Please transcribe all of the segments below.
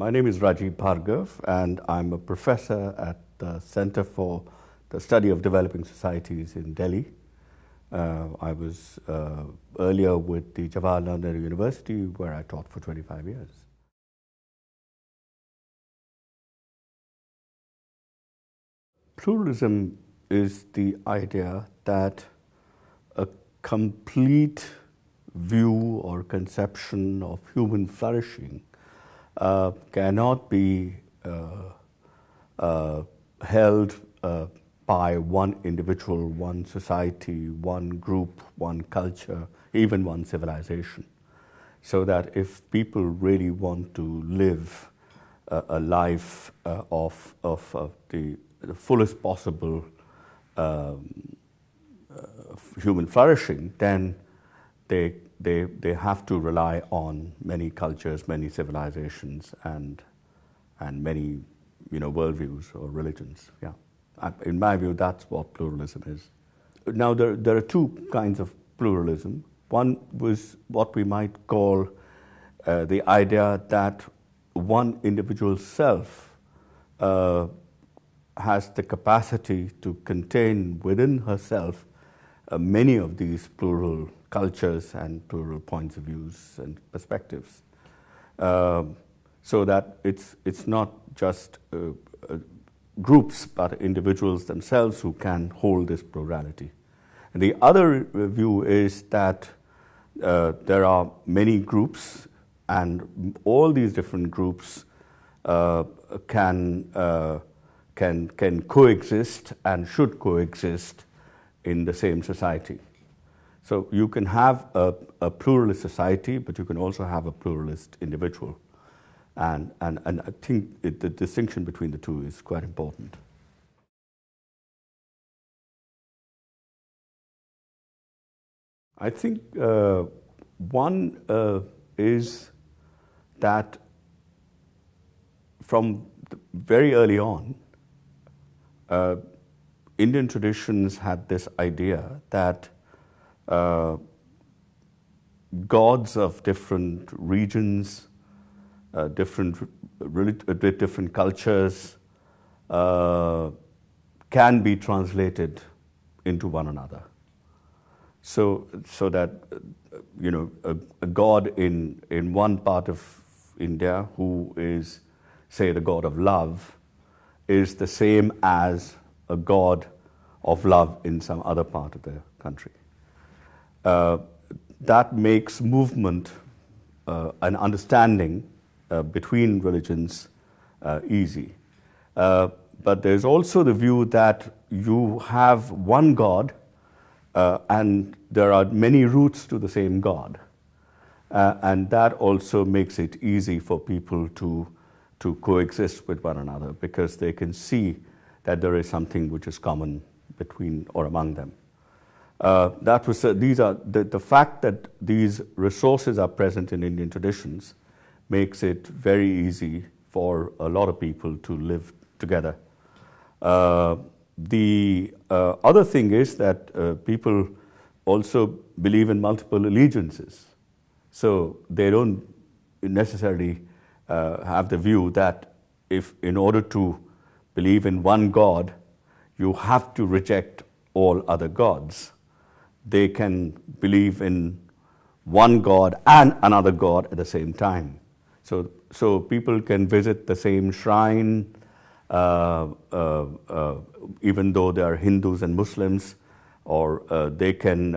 My name is Rajeev Bhargava, and I'm a professor at the Center for the Study of Developing Societies in Delhi. I was earlier with the Jawaharlal Nehru University, where I taught for 25 years. Pluralism is the idea that a complete view or conception of human flourishing cannot be held by one individual, one society, one group, one culture, even one civilization. So that if people really want to live a life of the fullest possible human flourishing, then they have to rely on many cultures, many civilizations, and many worldviews or religions. Yeah, in my view, that's what pluralism is. Now there are two kinds of pluralism. One was what we might call the idea that one individual self has the capacity to contain within herself many of these plural cultures and plural points of views and perspectives, so that it's not just groups but individuals themselves who can hold this plurality. And the other view is that there are many groups, and all these different groups can coexist and should coexist in the same society. So you can have a pluralist society, but you can also have a pluralist individual. And I think the distinction between the two is quite important. I think one is that from very early on, Indian traditions had this idea that gods of different regions, different cultures, can be translated into one another. So that a god in one part of India who is, say, the god of love, is the same as a god of love in some other part of the country. That makes movement and understanding between religions easy. But there's also the view that you have one God and there are many roots to the same God. And that also makes it easy for people to coexist with one another, because they can see that there is something which is common between or among them. The fact that these resources are present in Indian traditions makes it very easy for a lot of people to live together. The other thing is that people also believe in multiple allegiances. So they don't necessarily have the view that if in order to believe in one God, you have to reject all other gods. They can believe in one God and another God at the same time. So people can visit the same shrine, even though they are Hindus and Muslims, or they can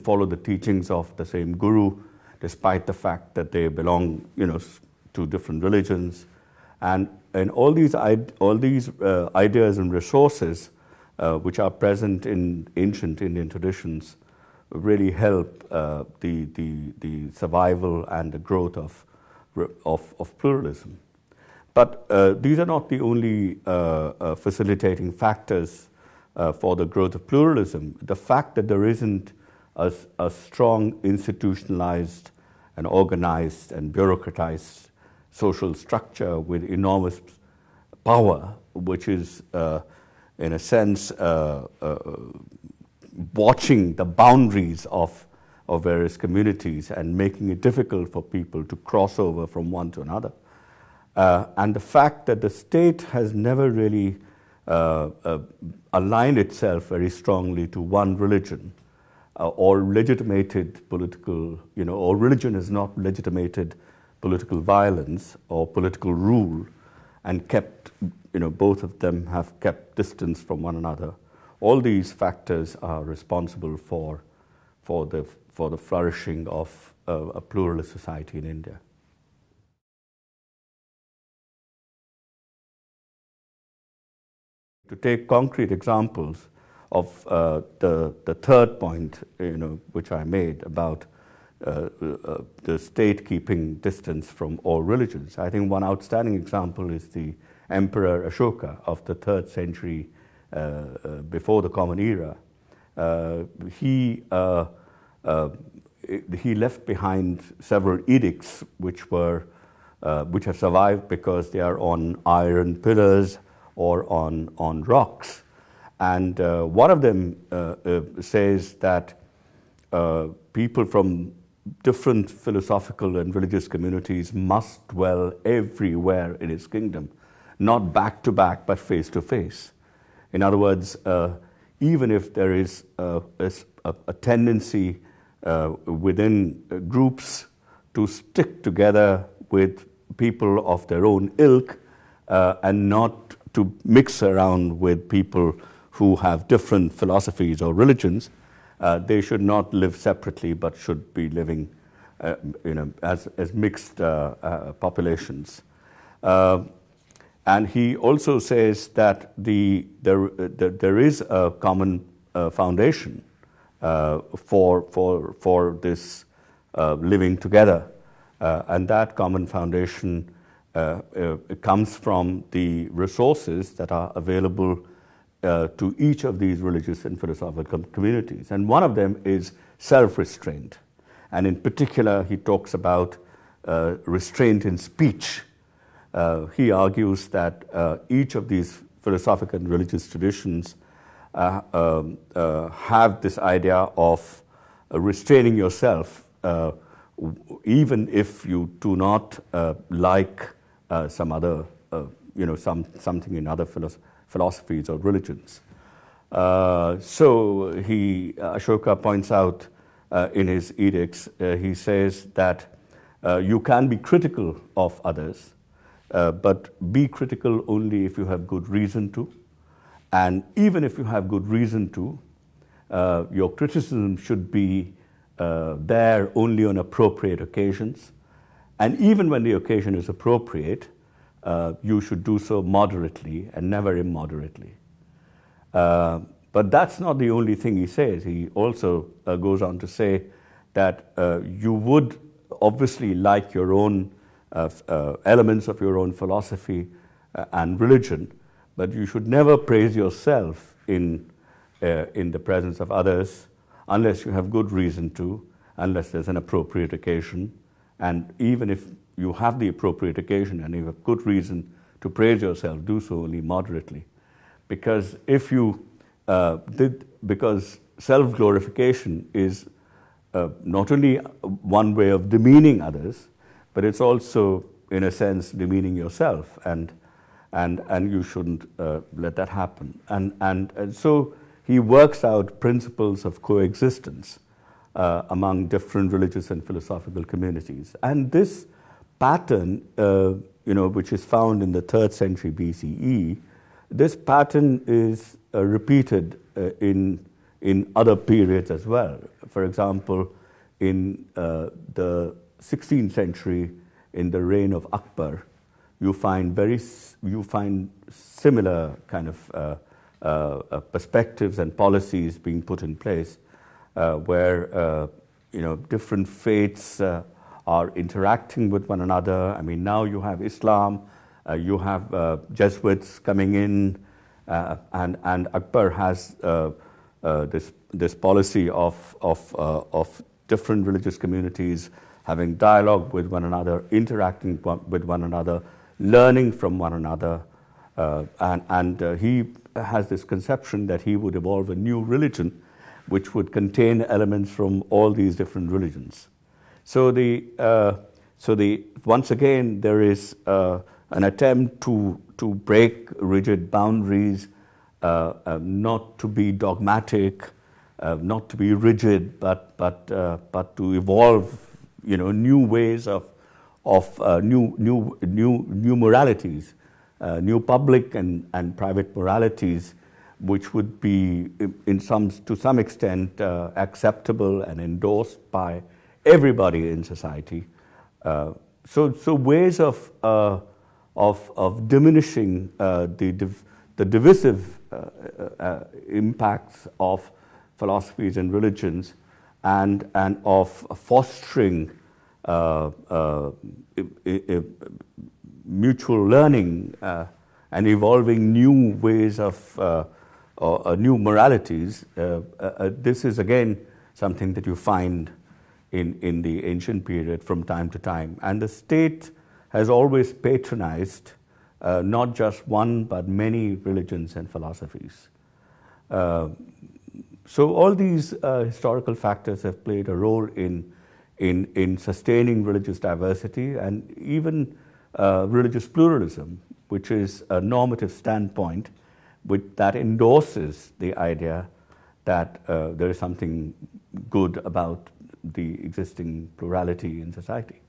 follow the teachings of the same guru, despite the fact that they belong, to different religions, and all these ideas and resources which are present in ancient Indian traditions really help the survival and the growth of pluralism. But these are not the only facilitating factors for the growth of pluralism. The fact that there isn't a strong institutionalized and organized and bureaucratized social structure with enormous power, which is in a sense watching the boundaries of of various communities and making it difficult for people to cross over from one to another. And the fact that the state has never really aligned itself very strongly to one religion or legitimated political, or religion has not legitimated political violence or political rule and kept, both of them have kept distance from one another. All these factors are responsible for the flourishing of a pluralist society in India. To take concrete examples of the third point, which I made about the state keeping distance from all religions, I think one outstanding example is the Emperor Ashoka of the 3rd century before the Common Era. He left behind several edicts which have survived because they are on iron pillars or on rocks. And one of them says that people from different philosophical and religious communities must dwell everywhere in his kingdom, not back to back, but face to face. In other words, even if there is a tendency within groups to stick together with people of their own ilk and not to mix around with people who have different philosophies or religions, they should not live separately but should be living as mixed populations. And he also says that there is a common foundation for this living together, and that common foundation comes from the resources that are available to each of these religious and philosophical communities. And one of them is self-restraint. And in particular, he talks about restraint in speech. He argues that each of these philosophical and religious traditions have this idea of restraining yourself, even if you do not like some other, something in other philosophies or religions. So Ashoka points out in his edicts, he says that you can be critical of others, but be critical only if you have good reason to. And even if you have good reason to, your criticism should be there only on appropriate occasions. And even when the occasion is appropriate, you should do so moderately and never immoderately. But that's not the only thing he says. He also goes on to say that you would obviously like your own elements of your own philosophy and religion, but you should never praise yourself in the presence of others unless you have good reason to, unless there's an appropriate occasion. And even if you have the appropriate occasion and you have good reason to praise yourself, do so only moderately. Because if you because self-glorification is not only one way of demeaning others, but it's also, in a sense, demeaning yourself, and you shouldn't let that happen. And so he works out principles of coexistence among different religious and philosophical communities. And this pattern, which is found in the 3rd century BCE, this pattern is repeated in other periods as well. For example, in the 16th century, in the reign of Akbar, you find similar kind of perspectives and policies being put in place, where different faiths are interacting with one another. I mean, now you have Islam, you have Jesuits coming in, and Akbar has this policy of different religious communities having dialogue with one another, interacting with one another, learning from one another, and he has this conception that he would evolve a new religion which would contain elements from all these different religions. So once again, there is an attempt to break rigid boundaries, not to be dogmatic, not to be rigid, but to evolve, new ways of new moralities, new public and private moralities, which would be to some extent acceptable and endorsed by everybody in society. So ways of diminishing the divisive impacts of philosophies and religions, and of fostering mutual learning and evolving new ways of new moralities. This is again something that you find in the ancient period from time to time. And the state has always patronized not just one but many religions and philosophies. So all these historical factors have played a role in sustaining religious diversity and even religious pluralism, which is a normative standpoint that endorses the idea that there is something good about the existing plurality in society.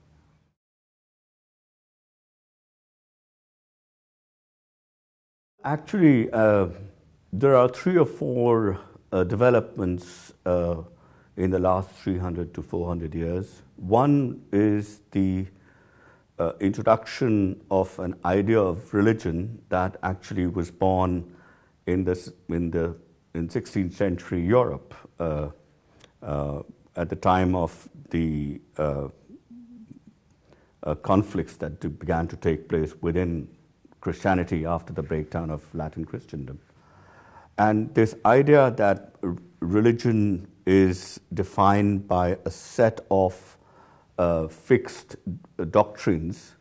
Actually, there are 3 or 4 developments in the last 300 to 400 years. One is the introduction of an idea of religion that actually was born in 16th century Europe at the time of the conflicts that began to take place within Christianity after the breakdown of Latin Christendom. And this idea that religion is defined by a set of fixed doctrines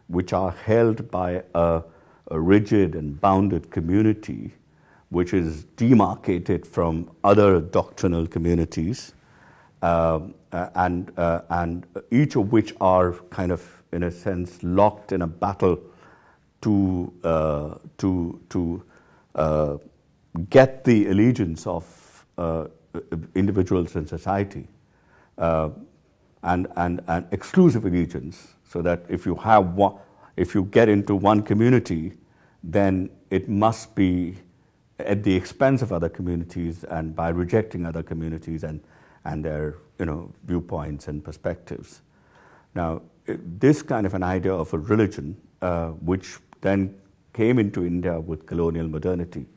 which are held by a rigid and bounded community, which is demarcated from other doctrinal communities, and each of which are kind of, in a sense, locked in a battle to get the allegiance of individuals in society, and exclusive allegiance, so that if you get into one community, then it must be at the expense of other communities and by rejecting other communities and their viewpoints and perspectives. Now, this kind of an idea of a religion, which then came into India with colonial modernity,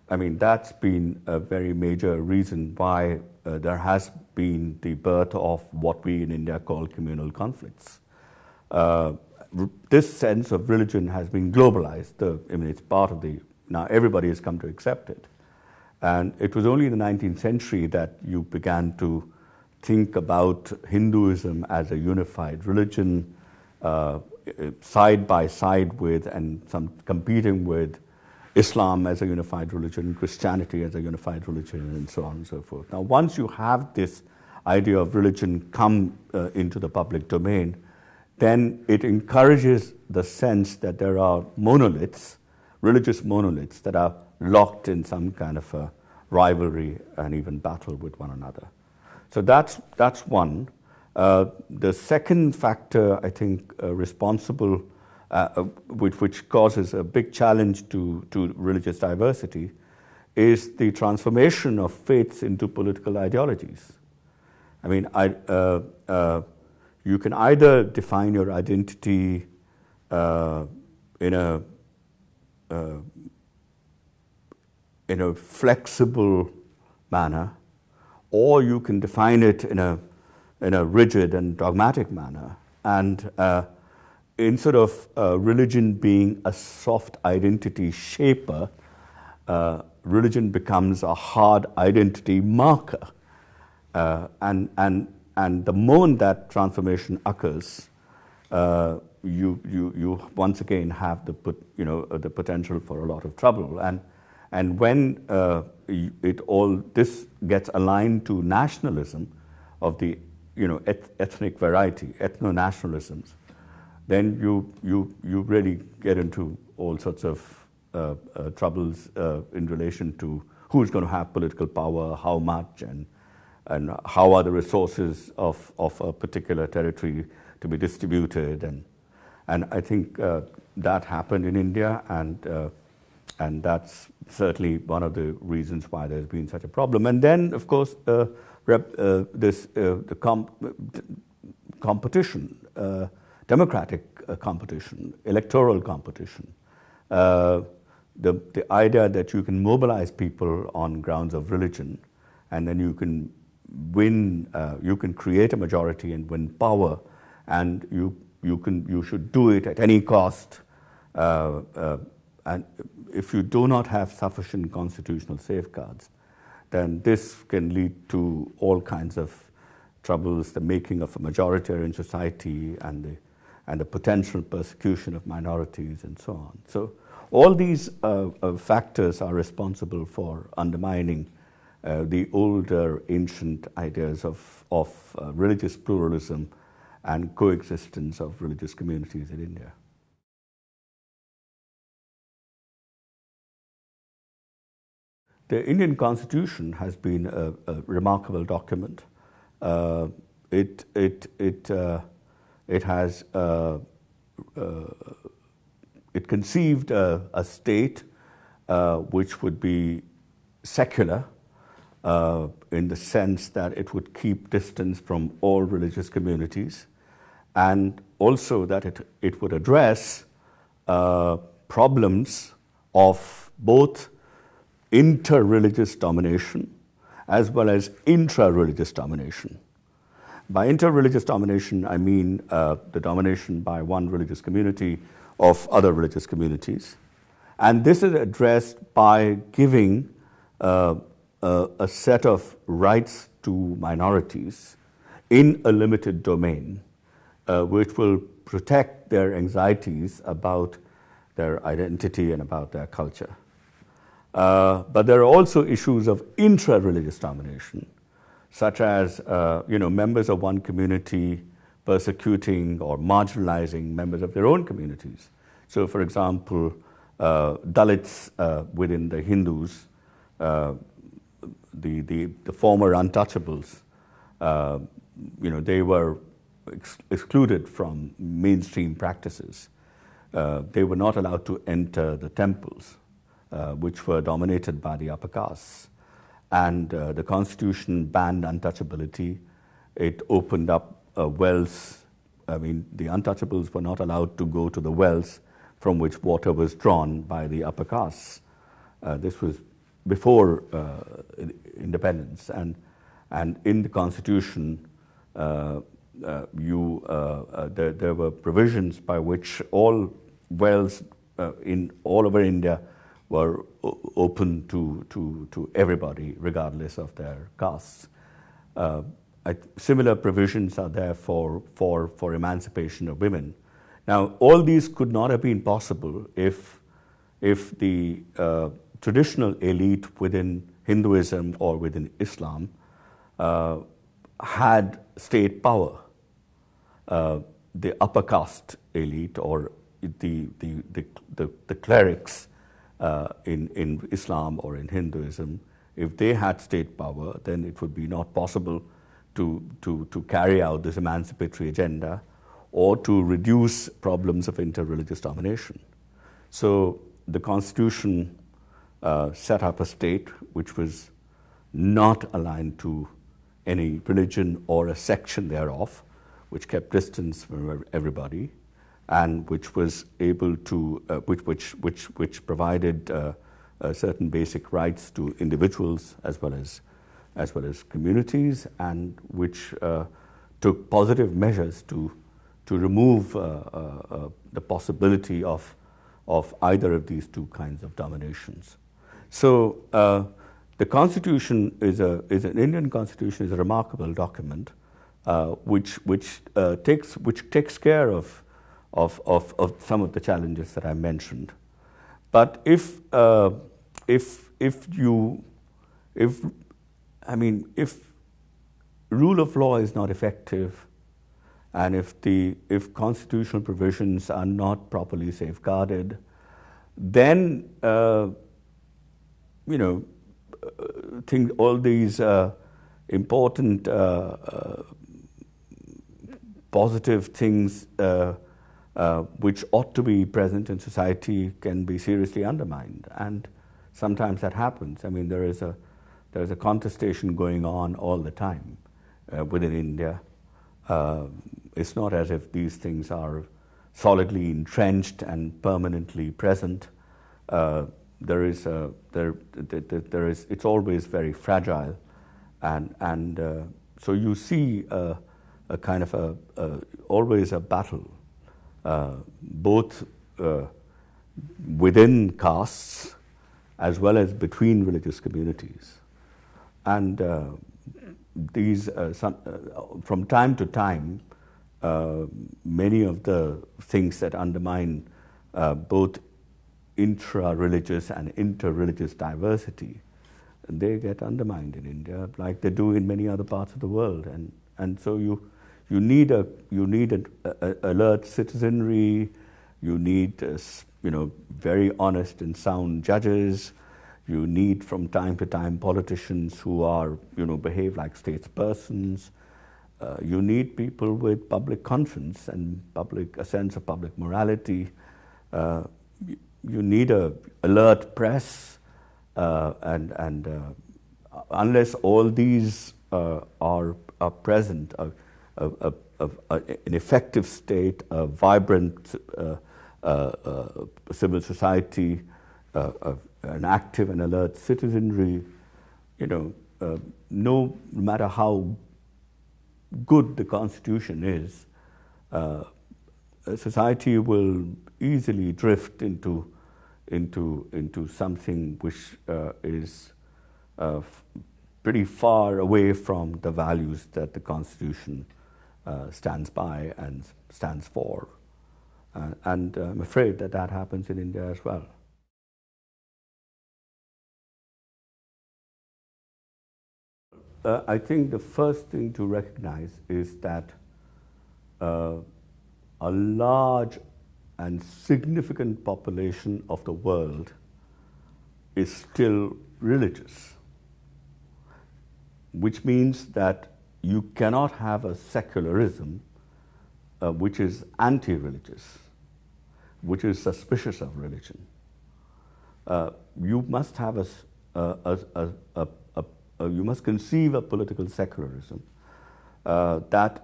I mean, that's been a very major reason why there has been the birth of what we in India call communal conflicts. This sense of religion has been globalized. It's part of now everybody has come to accept it. And it was only in the 19th century that you began to think about Hinduism as a unified religion, side by side with and some competing with Islam as a unified religion, Christianity as a unified religion, and so on and so forth. Now, once you have this idea of religion come into the public domain, then it encourages the sense that there are monoliths, religious monoliths, that are locked in some kind of a rivalry and even battle with one another. So that's one. The second factor, I think, responsible, which causes a big challenge to religious diversity, is the transformation of faiths into political ideologies. I mean, you can either define your identity in a flexible manner, or you can define it in a rigid and dogmatic manner. And instead of religion being a soft identity shaper, religion becomes a hard identity marker. And the moment that transformation occurs, you once again have the potential for a lot of trouble. And when this gets aligned to nationalism of the ethnic variety, ethno-nationalisms, then you really get into all sorts of troubles in relation to who's going to have political power, how much, and how are the resources of a particular territory to be distributed. And I think that happened in India, and that's certainly one of the reasons why there's been such a problem. And then, of course, competition, democratic competition, electoral competition, the idea that you can mobilize people on grounds of religion, and then you can win, you can create a majority and win power, and you should do it at any cost. And if you do not have sufficient constitutional safeguards, then this can lead to all kinds of troubles, the making of a majoritarian society, and the potential persecution of minorities, and so on. So all these factors are responsible for undermining the older, ancient ideas of religious pluralism and coexistence of religious communities in India. The Indian Constitution has been a remarkable document. It conceived a state which would be secular in the sense that it would keep distance from all religious communities, and also that it would address problems of both inter-religious domination as well as intra-religious domination. By inter-religious domination, I mean the domination by one religious community of other religious communities. And this is addressed by giving a set of rights to minorities in a limited domain, which will protect their anxieties about their identity and about their culture. But there are also issues of intra-religious domination, such as members of one community persecuting or marginalizing members of their own communities. So, for example, Dalits within the Hindus, the former untouchables, they were excluded from mainstream practices. They were not allowed to enter the temples, which were dominated by the upper castes. And the constitution banned untouchability. It opened up wells. I mean, the untouchables were not allowed to go to the wells from which water was drawn by the upper castes. This was before independence. And in the constitution, there were provisions by which all wells in all over India were open to everybody, regardless of their castes. Similar provisions are there for emancipation of women. Now, all these could not have been possible if the traditional elite within Hinduism or within Islam had state power. The upper caste elite or the clerics in Islam or in Hinduism, if they had state power, then it would be not possible to carry out this emancipatory agenda or to reduce problems of inter-religious domination. So the constitution set up a state which was not aligned to any religion or a section thereof, which kept distance from everybody, and which was able to, which provided certain basic rights to individuals as well as communities, and which took positive measures to remove the possibility of either of these two kinds of dominations. So the Constitution an Indian Constitution is a remarkable document, which takes care of some of the challenges that I mentioned. But if if rule of law is not effective, and if constitutional provisions are not properly safeguarded, then all these important positive things which ought to be present in society can be seriously undermined, and sometimes that happens. I mean, there is a contestation going on all the time within India. It's not as if these things are solidly entrenched and permanently present. It's always very fragile, and so you see a kind of always a battle, both within castes as well as between religious communities, and from time to time, many of the things that undermine both intra-religious and inter-religious diversity, they get undermined in India, like they do in many other parts of the world, and so you need an alert citizenry. You need very honest and sound judges. You need from time to time politicians who are behave like statespersons. You need people with public conscience and a sense of public morality. You need a alert press, and unless all these are present, an effective state, a vibrant civil society, an active and alert citizenry, no matter how good the Constitution is, society will easily drift into something which is pretty far away from the values that the Constitution stands by and stands for. And I'm afraid that happens in India as well. I think the first thing to recognize is that a large and significant population of the world is still religious, which means that you cannot have a secularism which is anti-religious, which is suspicious of religion. You must have you must conceive a political secularism that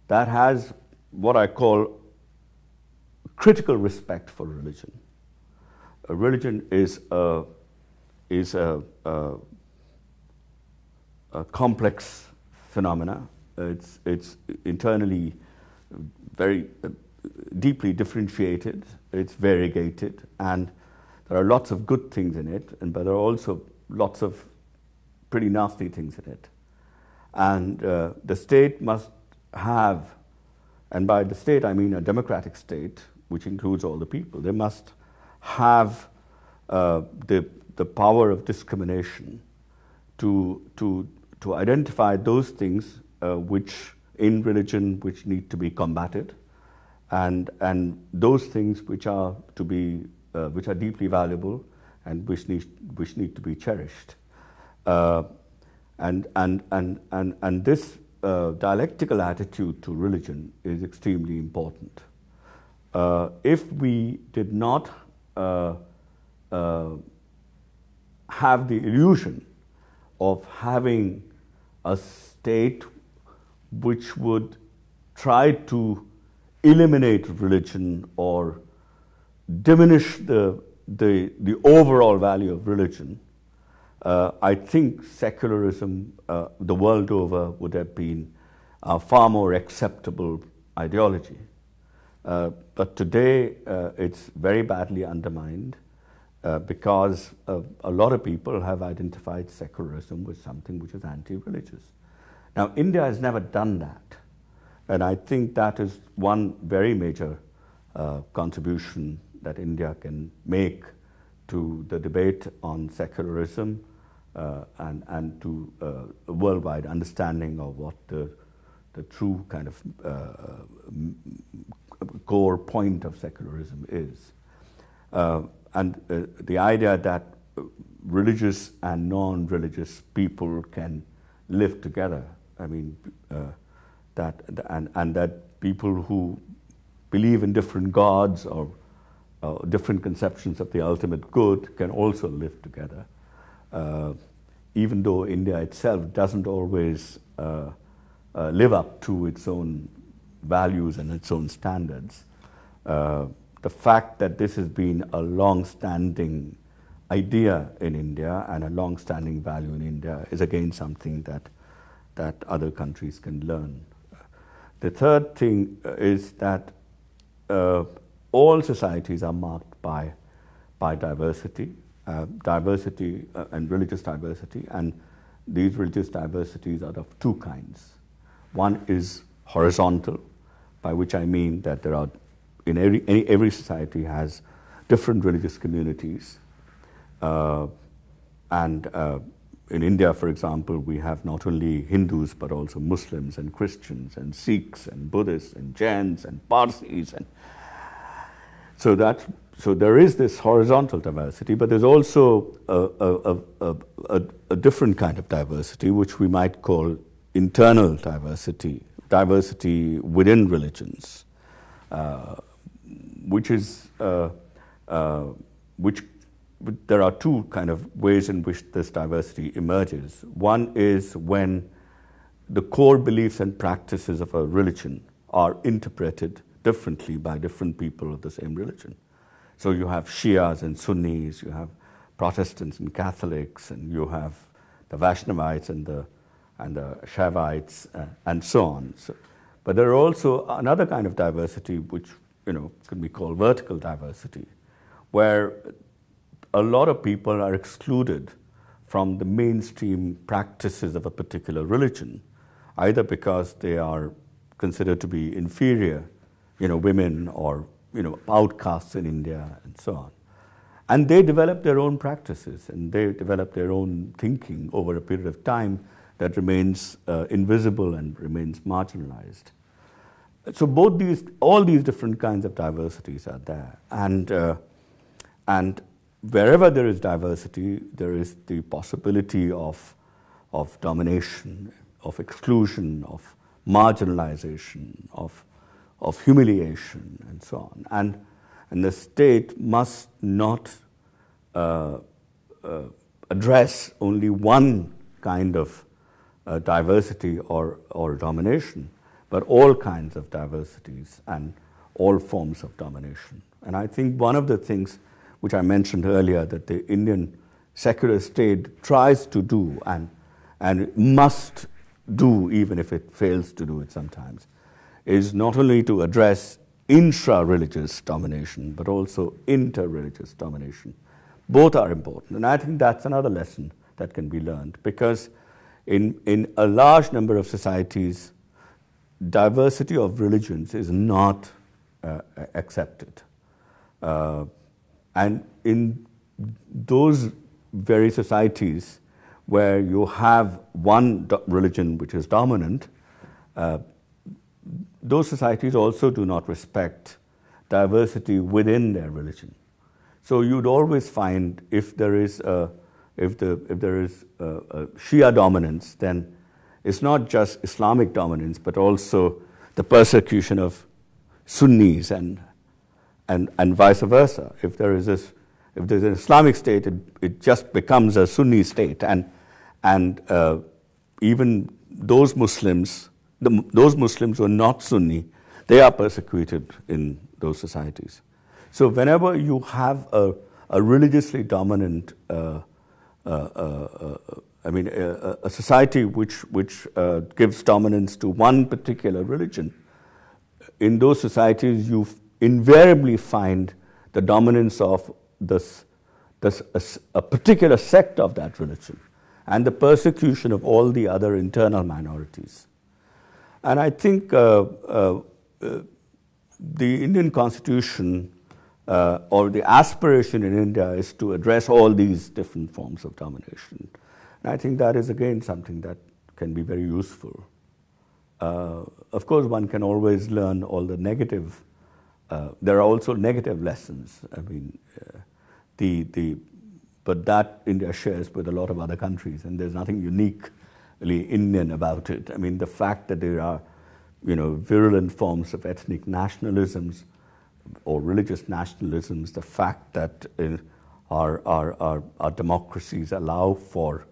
has what I call critical respect for religion. Religion is a complex phenomena. It's internally very deeply differentiated. It's variegated, and there are lots of good things in it, but there are also lots of pretty nasty things in it. And the state must have, and by the state I mean a democratic state, which includes all the people. They must have the power of discrimination to identify those things which in religion which need to be combated, and those things which are deeply valuable and which need to be cherished. And this dialectical attitude to religion is extremely important. If we did not have the illusion of having a state which would try to eliminate religion or diminish the overall value of religion, I think secularism the world over would have been a far more acceptable ideology. But today it's very badly undermined because a lot of people have identified secularism with something which is anti-religious. Now, India has never done that, and I think that is one very major contribution that India can make to the debate on secularism and to a worldwide understanding of what the true kind of core point of secularism is. And the idea that religious and non-religious people can live together. I mean, that people who believe in different gods or different conceptions of the ultimate good can also live together. Even though India itself doesn't always live up to its own values and its own standards, the fact that this has been a long-standing idea in India and a long-standing value in India is again something that other countries can learn. The third thing is that all societies are marked by diversity, and religious diversity, and these religious diversities are of two kinds. One is horizontal, by which I mean that there are in every society has different religious communities, and in India, for example, we have not only Hindus but also Muslims and Christians and Sikhs and Buddhists and Jains and Parsis, and so there is this horizontal diversity, but there's also a different kind of diversity, which we might call internal diversity within religions, which there are two kind of ways in which this diversity emerges. One is when the core beliefs and practices of a religion are interpreted differently by different people of the same religion. So you have Shias and Sunnis, you have Protestants and Catholics, and you have the Vaishnavites and the Shaivites, and so on. But there are also another kind of diversity, which could be called vertical diversity, where a lot of people are excluded from the mainstream practices of a particular religion, either because they are considered to be inferior, women, or outcasts in India, and so on. And they develop their own practices, and they develop their own thinking over a period of time that remains invisible and remains marginalized. So all these different kinds of diversities are there, and wherever there is diversity, there is the possibility of domination, of exclusion, of marginalization, of humiliation, and so on. And the state must not address only one kind of diversity or domination, but all kinds of diversities and all forms of domination. And I think one of the things which I mentioned earlier that the Indian secular state tries to do and must do, even if it fails to do it sometimes, is not only to address intra-religious domination, but also inter-religious domination. Both are important. And I think that's another lesson that can be learned, because in a large number of societies, diversity of religions is not accepted. And in those very societies where you have one religion which is dominant, those societies also do not respect diversity within their religion. So you'd always find if there is Shia dominance, then it's not just Islamic dominance, but also the persecution of Sunnis and vice versa. If there's an Islamic state, it just becomes a Sunni state, and even those Muslims who are not Sunni, they are persecuted in those societies. So whenever you have a religiously dominant, a society which gives dominance to one particular religion, in those societies you invariably find the dominance of a particular sect of that religion and the persecution of all the other internal minorities. And I think the Indian Constitution or the aspiration in India is to address all these different forms of domination. And I think that is again something that can be very useful. Of course, one can always learn all the negative. There are also negative lessons. I mean, but that India shares with a lot of other countries, and there's nothing uniquely Indian about it. I mean, the fact that there are, virulent forms of ethnic nationalisms or religious nationalisms, the fact that our democracies allow for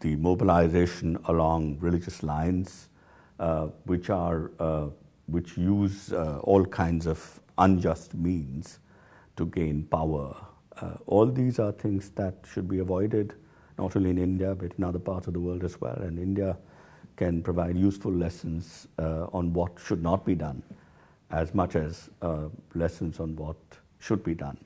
the mobilization along religious lines, which use all kinds of unjust means to gain power. All these are things that should be avoided, not only in India, but in other parts of the world as well. And India can provide useful lessons on what should not be done, as much as lessons on what should be done.